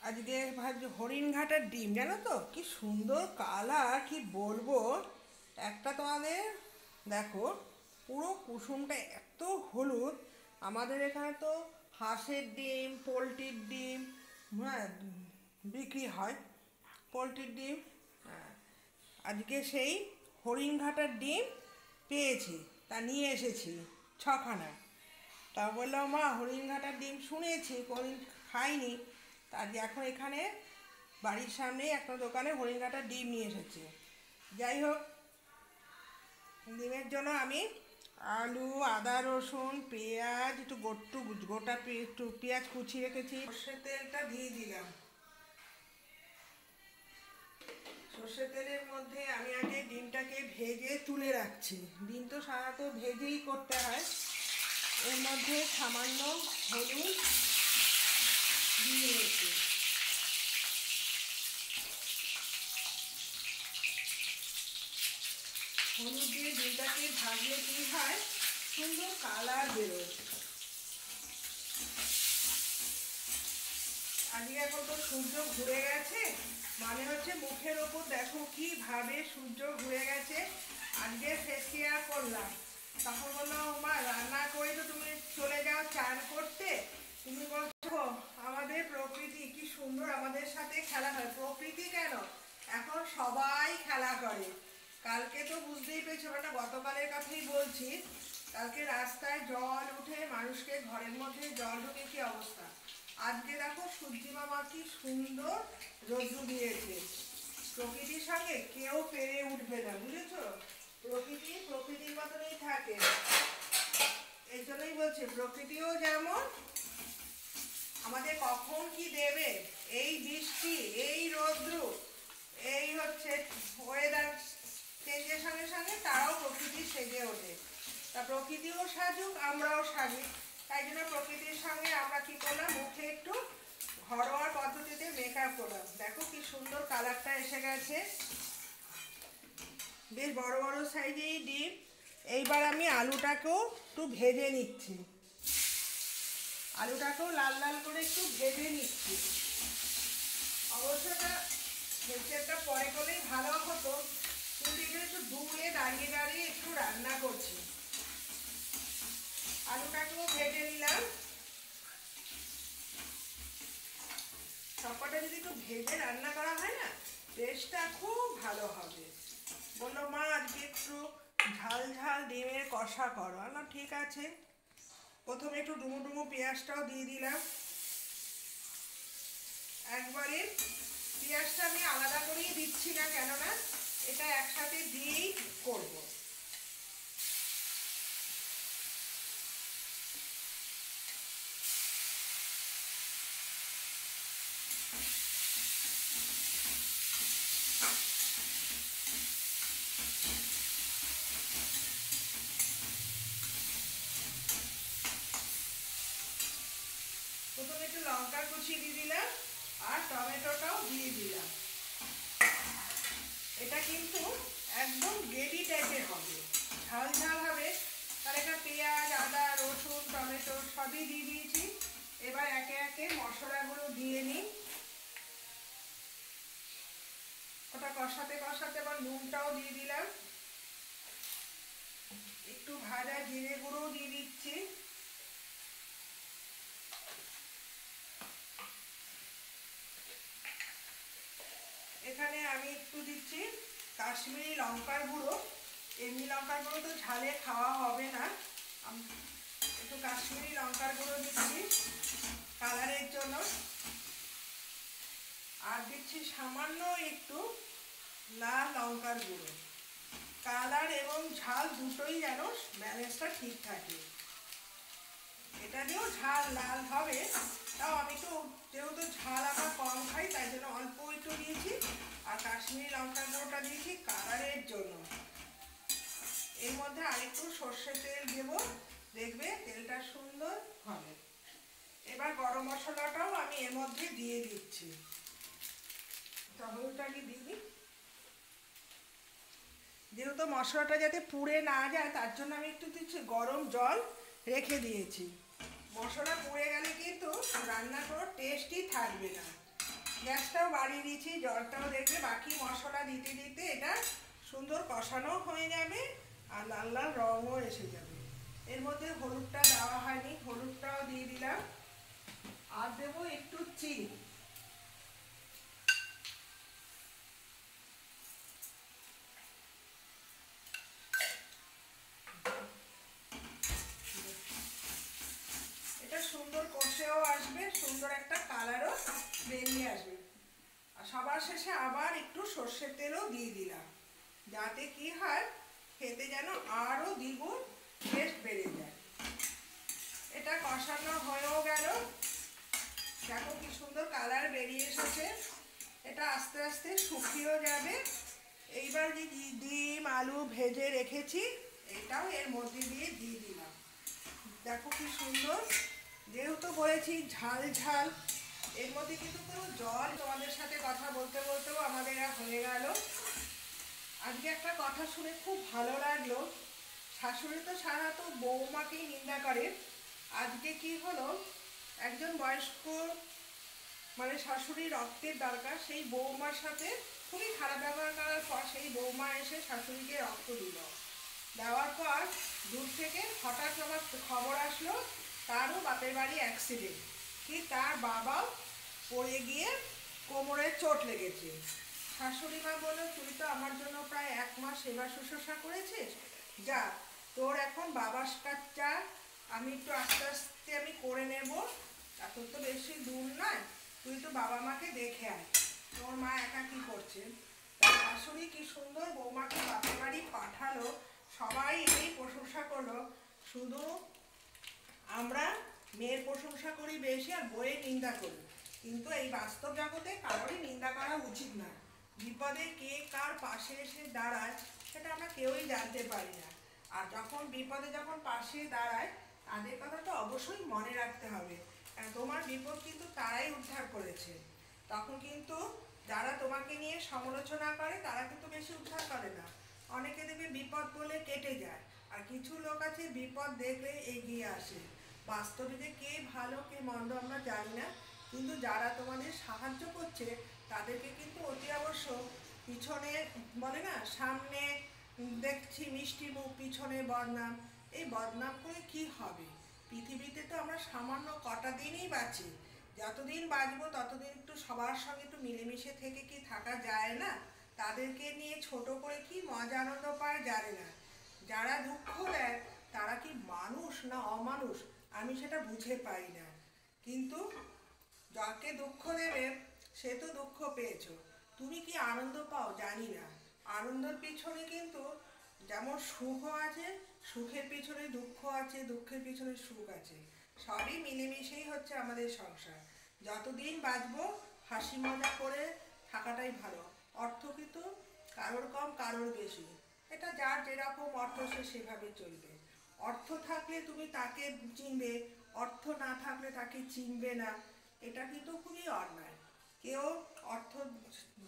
আজকে ভাবছি হরিণঘাটার ডিম, জানো তো কি সুন্দর কালার, কি বলবো। একটা তোমাদের দেখো, পুরো কুসুমটা এত হলুদ। আমাদের এখানে তো হাঁসের ডিম, পোলট্রির ডিম, হ্যাঁ, বিক্রি হয় পোলট্রির ডিম। হ্যাঁ, আজকে সেই হরিণঘাটার ডিম পেয়েছি, তা নিয়ে এসেছি ছখানা। তা বললো মা হরিণঘাটার ডিম শুনেছি, কোনদিন খাইনি। তা আজকে এখন এখানে বাড়ির সামনেই একটা দোকানে হরিণঘাটার ডিম নিয়ে এসেছি। যাই হোক, ডিমের জন্য আমি আলু, আদা, রসুন, পেঁয়াজ, একটু গোটা একটু পেঁয়াজ কুচি রেখেছি। সর্ষের তেলটা দিয়ে দিলাম। সর্ষের তেলের মধ্যে আমি আগে ডিমটাকে ভেজে তুলে রাখছি। ডিম তো সাধারণত ভেজেই করতে হয়। এর মধ্যে সামান্য হলুদ দিয়ে দিয়েছি। হলুদ দিয়ে ডিমটাকে ভাজলে কি হয়, সুন্দর কালার বেরোয়। আজকে এখন তো সূর্য ঘুরে গেছে, মানে হচ্ছে মুখের ওপর দেখো কিভাবে সূর্য ঘুরে গেছে। আজকে ফেসিয়াল করলাম, তখন বললো মা রান্না করে তো তুমি চলে যাও চান করতে, তুমি বলছো আমাদের প্রকৃতি কি সুন্দর আমাদের সাথে খেলা হয়। প্রকৃতি কেন, এখন সবাই খেলা করে। কালকে তো বুঝতেই পেরেছো, মানে গতকালের কথাই বলছি, কালকে রাস্তায় জল উঠে মানুষকে ঘরের মধ্যে জল ঢুকে কি অবস্থা। আজকে দেখো সূর্যি মামা কি সুন্দর রোদ্দুর দিয়েছে। প্রকৃতির সঙ্গে কেউ পেরে উঠবে না, বুঝেছো। প্রকৃতি প্রকৃতির মতনই থাকে। এই জন্যই বলছে প্রকৃতিও যেমন আমাদের কখন কি দেবে, এই বৃষ্টি, এই রৌদ্র, এই হচ্ছে ওয়েদার চেঞ্জের সঙ্গে সঙ্গে তারাও প্রকৃতি সেজে ওঠে। তা প্রকৃতিও সাজুক, আমরাও সাজি। তাই জন্য প্রকৃতির সঙ্গে আমরা কি করলাম, মুখে একটু ঘরোয়া পদ্ধতিতে মেকআপ করলাম। দেখো কি সুন্দর কালারটা এসে গেছে, বেশ বড় বড় সাইজেই ডিম। এইবার আমি আলুটাকেও একটু ভেজে নিচ্ছি, আলুটাকেও লাল লাল করে একটু ভেজে নিচ্ছি। অবশ্য এটা ভেজেটা পরে করলেই ভালো হতো, কিন্তু এখানে একটু দূরে দাঁড়িয়ে দাঁড়িয়ে একটু রান্না করছি। আলুটাকেও ভেজে নিলাম। সবকটা যদি একটু ভেজে রান্না করা হয় না, টেস্টটা খুব ভালো হবে। বললো মা আজকে একটু ঝাল ঝাল ডিমের কষা করো। না ঠিক আছে। প্রথমে একটু ডুমো ডুমো পেঁয়াজটাও দিয়ে দিলাম। একবারে পেঁয়াজটা আমি আলাদা করেই দিচ্ছি না, কেননা এটা একসাথে দিয়েই করব। প্রথমে একটু লঙ্কা কুচি দিয়ে দিলাম আর টমেটোটাও দিয়ে দিলাম। এটা কিন্তু একদম গ্রেভি টাইপের হবে, ঝাল ঝাল হবে। তার একটা পেঁয়াজ, আদা, রসুন, টমেটো সবই দিয়ে দিয়েছি। এবার একে একে মশলাগুলো দিয়ে নিই। ওটা কষাতে কষাতে আবার নুনটাও দিয়ে দিলাম, একটু ভাজা জিরে গুঁড়োও দিয়ে দিচ্ছি। এখানে আমি একটু দিচ্ছি কাশ্মীরি লঙ্কার গুঁড়ো। এমনি লঙ্কার গুঁড়ো তো ঝালে খাওয়া হবে না, একটু কাশ্মীরি লঙ্কার গুঁড়ো দিচ্ছি কালারের জন্য। আর দিচ্ছি সামান্য একটু লাল লঙ্কার গুঁড়ো। কালার এবং ঝাল দুটোই যেন ব্যালেন্সটা ঠিক থাকে। এটা দিয়েও ঝাল লাল হবে, তাও আমি তো যেহেতু ঝাল আবার কম খাই, তাই জন্য অল্প একটু দিয়েছি। আর কাশ্মীরি লঙ্কার গুঁড়োটা দিয়েছি কালারের জন্য। এর মধ্যে আরেকটু সর্ষের তেল দেবো, দেখবে তেলটা সুন্দর হবে। এবার গরম মশলাটাও আমি এর মধ্যে দিয়ে দিচ্ছি। টমেটোটাকে দিই, যেহেতু মশলাটা যাতে পুড়ে না যায় তার জন্য আমি একটু দিচ্ছি গরম জল রেখে দিয়েছি। মশলা পুড়ে গেলে কিন্তু রান্নার কোনো টেস্টই থাকবে না। গ্যাসটাও বাড়িয়ে দিয়েছি, জলটাও দেখবে বাকি মশলা দিতে দিতে এটা সুন্দর কষানো হয়ে যাবে আর লাল লাল রঙও এসে যাবে। এর মধ্যে হলুদটা দেওয়া হয়নি, হলুদটাও দিয়ে দিলাম। আর দেবো একটু চিনি। এটা সুন্দর কষেও আসবে, সুন্দর একটা কালারও বেরিয়ে আসবে। আর সবার শেষে আবার একটু সর্ষের তেলও দিয়ে দিলাম, যাতে কি হয় খেতে যেন আরও দ্বিগুণ টেস্ট বেড়ে যায়। এটা কষানো হয়েও গেল, দেখো কি সুন্দর কালার বেরিয়ে এসেছে। এটা আস্তে আস্তে শুকিয়েও যাবে। এইবার যে ডিম আলু ভেজে রেখেছি এটাও এর মধ্যে দিয়ে দিলাম। দেখো কি সুন্দর, যেহেতু বলেছি ঝাল ঝাল, এর মধ্যে কিন্তু কোনো জল, তোমাদের সাথে কথা বলতে বলতেও আমাদের হয়ে গেল। আজকে একটা কথা শুনে খুব ভালো লাগলো। শাশুড়ি তো সাধারণত বৌমাকেই নিন্দা করে। আজকে কি হলো, একজন বয়স্ক মানে শাশুড়ি রক্তের দরকার, সেই বৌমার সাথে খুবই খারাপ ব্যবহার করার পর সেই বৌমা এসে শাশুড়িকে রক্ত দিল। দেওয়ার পর দূর থেকে হঠাৎ আমার খবর আসলো তারও বাপের বাড়ি অ্যাক্সিডেন্ট, কি তার বাবাও পড়ে গিয়ে কোমরে চোট লেগেছে। শাশুড়ি মা বলল, তুই তো আমার জন্য প্রায় 1 মাস সেবা শুশ্রূষা করেছিস, যা তোর এখন বাবার কাজটা আমি একটু আস্তে আস্তে আমি করে নেব, আর তোর তো বেশি দূর নয়, তুই তো বাবা মাকে দেখে আয়, তোর মা একা কি করছে। শাশুড়ি কি সুন্দর বৌমাকে বাপের বাড়ি পাঠালো, সবাই এই প্রশংসা করলো। শুধু আমরা মেয়ের প্রশংসা করি বেশি আর বইয়ের নিন্দা করি, কিন্তু এই বাস্তব জগতে কারোরই নিন্দা করা উচিত না। বিপদে কে কার পাশে এসে দাঁড়ায় সেটা আমরা কেউই জানতে পারি না। আর যখন বিপদে যখন পাশে দাঁড়ায় তাদের কথা তো অবশ্যই মনে রাখতে হবে। তোমার বিপদ কিন্তু তারাই উদ্ধার করেছে। তখন কিন্তু যারা তোমাকে নিয়ে সমালোচনা করে তারা কিন্তু বেশি উদ্ধার করে না। অনেকে দেখবে বিপদ বলে কেটে যায়, আর কিছু লোক আছে বিপদ দেখলে এগিয়ে আসে। বাস্তবে যে কে ভালো কে মন্দ আমরা জানি না, কিন্তু যারা তোমাদের সাহায্য করছে তাদেরকে কিন্তু অতি অবশ্য পিছনে বলে না, সামনে দেখছি মিষ্টি মুখ, পিছনে বদনাম। এই বদনাম করে কি হবে? পৃথিবীতে তো আমরা সামান্য কটা দিনই বাঁচি, যতদিন বাঁচবো ততদিন একটু সবার সঙ্গে একটু মিলেমিশে থেকে কি থাকা যায় না? তাদেরকে নিয়ে ছোট করে কি মজা আনন্দ পায় জানে না। যারা দুঃখ দেয় তারা কি মানুষ না অমানুষ আমি সেটা বুঝে পাই না। কিন্তু যাকে দুঃখ দেবে সে তো দুঃখ পেয়েছো, তুমি কি আনন্দ পাও জানি না। আনন্দের পিছনে কিন্তু যেমন সুখও আছে, সুখের পিছনে দুঃখ আছে, দুঃখের পিছনে সুখ আছে। সবই মিলেমিশেই হচ্ছে আমাদের সংসার। যতদিন বাঁচবো হাসি মজা করে থাকাটাই ভালো। অর্থ কিন্তু কারোর কম কারোর বেশি, এটা যার যেরকম অর্থ সে সেভাবে চলবে। অর্থ থাকলে তুমি তাকে চিনবে, অর্থ না থাকলে তাকে চিনবে না, এটা কিন্তু খুবই অন্যায়। কেউ অর্থ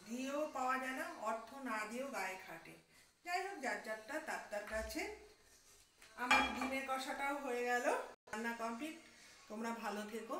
দিয়েও পাওয়া যায় না, অর্থ না দিয়েও গায়ে খাটে। যাই হোক, যার যারটা তার তার কাছে। আমার ডিমের কষাটাও হয়ে গেল, রান্না কমপ্লিট। তোমরা ভালো থেকো।